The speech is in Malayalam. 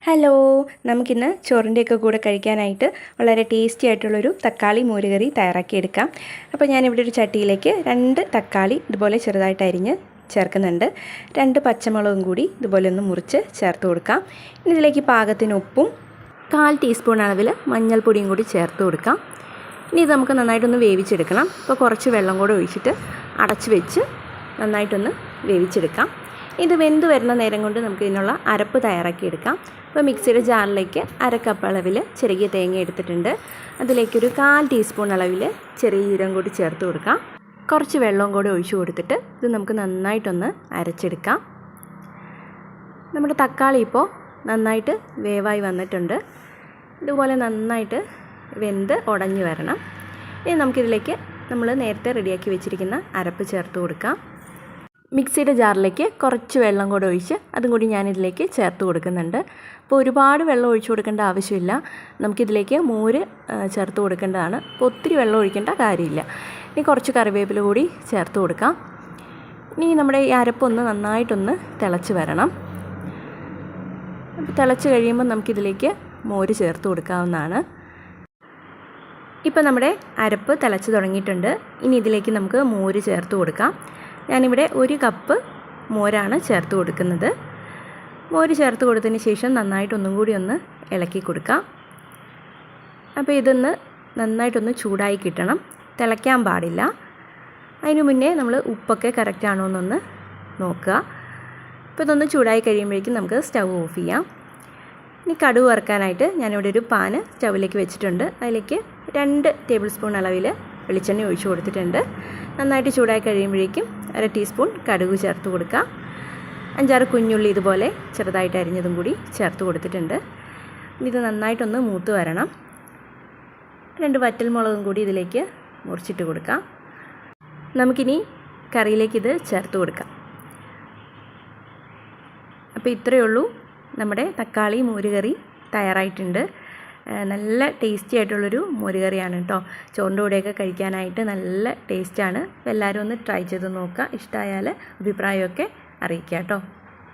ഹലോ, നമുക്കിന്ന് ചോറിൻ്റെയൊക്കെ കൂടെ കഴിക്കാനായിട്ട് വളരെ ടേസ്റ്റി ആയിട്ടുള്ളൊരു തക്കാളി മോരുകറി തയ്യാറാക്കിയെടുക്കാം. അപ്പോൾ ഞാനിവിടെ ഒരു ചട്ടിയിലേക്ക് 2 തക്കാളി ഇതുപോലെ ചെറുതായിട്ട് അരിഞ്ഞ് ചേർക്കുന്നുണ്ട്. 2 പച്ചമുളകും കൂടി ഇതുപോലെ ഒന്ന് മുറിച്ച് ചേർത്ത് കൊടുക്കാം. ഇനി ഇതിലേക്ക് പാകത്തിന് ഉപ്പും 1/4 ടീസ്പൂൺ അളവിൽ മഞ്ഞൾപ്പൊടിയും കൂടി ചേർത്ത് കൊടുക്കാം. ഇനി ഇത് നമുക്ക് നന്നായിട്ടൊന്ന് വേവിച്ചെടുക്കണം. അപ്പോൾ കുറച്ച് വെള്ളം കൂടെ ഒഴിച്ചിട്ട് അടച്ച് വെച്ച് നന്നായിട്ടൊന്ന് വേവിച്ചെടുക്കാം. ഇത് വെന്ത് വരുന്ന നേരം കൊണ്ട് നമുക്ക് ഇതിനുള്ള അരപ്പ് തയ്യാറാക്കിയെടുക്കാം. അപ്പോൾ മിക്സിയുടെ ജാറിലേക്ക് 1/2 കപ്പ് അളവിൽ ചെറിയ തേങ്ങ എടുത്തിട്ടുണ്ട്. അതിലേക്കൊരു 1/4 ടീസ്പൂൺ അളവിൽ ചെറിയ ജീരകം കൂടി ചേർത്ത് കൊടുക്കാം. കുറച്ച് വെള്ളവും കൂടി ഒഴിച്ചു കൊടുത്തിട്ട് ഇത് നമുക്ക് നന്നായിട്ടൊന്ന് അരച്ചെടുക്കാം. നമ്മുടെ തക്കാളി ഇപ്പോൾ നന്നായിട്ട് വേവായി വന്നിട്ടുണ്ട്. ഇതുപോലെ നന്നായിട്ട് വെന്ത് ഉടഞ്ഞു വരണം. ഇനി നമുക്കിതിലേക്ക് നമ്മൾ നേരത്തെ റെഡിയാക്കി വെച്ചിരിക്കുന്ന അരപ്പ് ചേർത്ത് കൊടുക്കാം. മിക്സിയുടെ ജാറിലേക്ക് കുറച്ച് വെള്ളം കൂടെ ഒഴിച്ച് അതും കൂടി ഞാനിതിലേക്ക് ചേർത്ത് കൊടുക്കുന്നുണ്ട്. അപ്പോൾ ഒരുപാട് വെള്ളം ഒഴിച്ചു കൊടുക്കേണ്ട ആവശ്യമില്ല. നമുക്കിതിലേക്ക് മോര് ചേർത്ത് കൊടുക്കേണ്ടതാണ്. അപ്പോൾ ഒത്തിരി വെള്ളം ഒഴിക്കേണ്ട കാര്യമില്ല. ഇനി കുറച്ച് കറിവേപ്പില കൂടി ചേർത്ത് കൊടുക്കാം. ഇനി നമ്മുടെ ഈ അരപ്പൊന്ന് നന്നായിട്ടൊന്ന് തിളച്ച് വരണം. അപ്പോൾ തിളച്ച് കഴിയുമ്പോൾ നമുക്കിതിലേക്ക് മോര് ചേർത്ത് കൊടുക്കാവുന്നതാണ്. ഇപ്പോൾ നമ്മുടെ അരപ്പ് തിളച്ച് തുടങ്ങിയിട്ടുണ്ട്. ഇനി ഇതിലേക്ക് നമുക്ക് മോര് ചേർത്ത് കൊടുക്കാം. ഞാനിവിടെ 1 കപ്പ് മോരാണ് ചേർത്ത് കൊടുക്കുന്നത്. മോര് ചേർത്ത് കൊടുത്തതിന് ശേഷം നന്നായിട്ടൊന്നും കൂടി ഒന്ന് ഇളക്കി കൊടുക്കാം. അപ്പോൾ ഇതൊന്ന് നന്നായിട്ടൊന്ന് ചൂടായി കിട്ടണം. തിളയ്ക്കാൻ പാടില്ല. അതിന് മുന്നേ നമ്മൾ ഉപ്പൊക്കെ കറക്റ്റ് ആണോ എന്നൊന്ന് നോക്കുക. അപ്പോൾ ഇതൊന്ന് ചൂടായി കഴിയുമ്പോഴേക്കും നമുക്ക് സ്റ്റൗ ഓഫ് ചെയ്യാം. ഇനി കടുക് വറുക്കാനായിട്ട് ഞാനിവിടെ ഒരു പാന് സ്റ്റൗവിലേക്ക് വെച്ചിട്ടുണ്ട്. അതിലേക്ക് 2 ടേബിൾ സ്പൂൺ അളവിൽ വെളിച്ചെണ്ണ ഒഴിച്ചു കൊടുത്തിട്ടുണ്ട്. നന്നായിട്ട് ചൂടായി കഴിയുമ്പോഴേക്കും 1/2 ടീസ്പൂൺ കടുക് ചേർത്ത് കൊടുക്കുക. 5-6 കുഞ്ഞുള്ളി ഇതുപോലെ ചെറുതായിട്ട് അരിഞ്ഞതും കൂടി ചേർത്ത് കൊടുത്തിട്ടുണ്ട്. ഇത് നന്നായിട്ടൊന്ന് മൂത്ത് വരണം. 2 വറ്റൽമുളകും കൂടി ഇതിലേക്ക് മുറിച്ചിട്ട് കൊടുക്കാം. നമുക്കിനി കറിയിലേക്ക് ഇത് ചേർത്ത് കൊടുക്കാം. അപ്പോൾ ഇത്രയേ ഉള്ളൂ, നമ്മുടെ തക്കാളി മോരുകറി തയ്യാറായിട്ടുണ്ട്. നല്ല ടേസ്റ്റി ആയിട്ടുള്ളൊരു മോരുകറിയാണ് കേട്ടോ. ചോറിൻ്റെ കൂടെയൊക്കെ കഴിക്കാനായിട്ട് നല്ല ടേസ്റ്റാണ്. അപ്പോൾ എല്ലാവരും ഒന്ന് ട്രൈ ചെയ്ത് നോക്കുക. ഇഷ്ടമായാൽ അഭിപ്രായമൊക്കെ അറിയിക്കുക കേട്ടോ.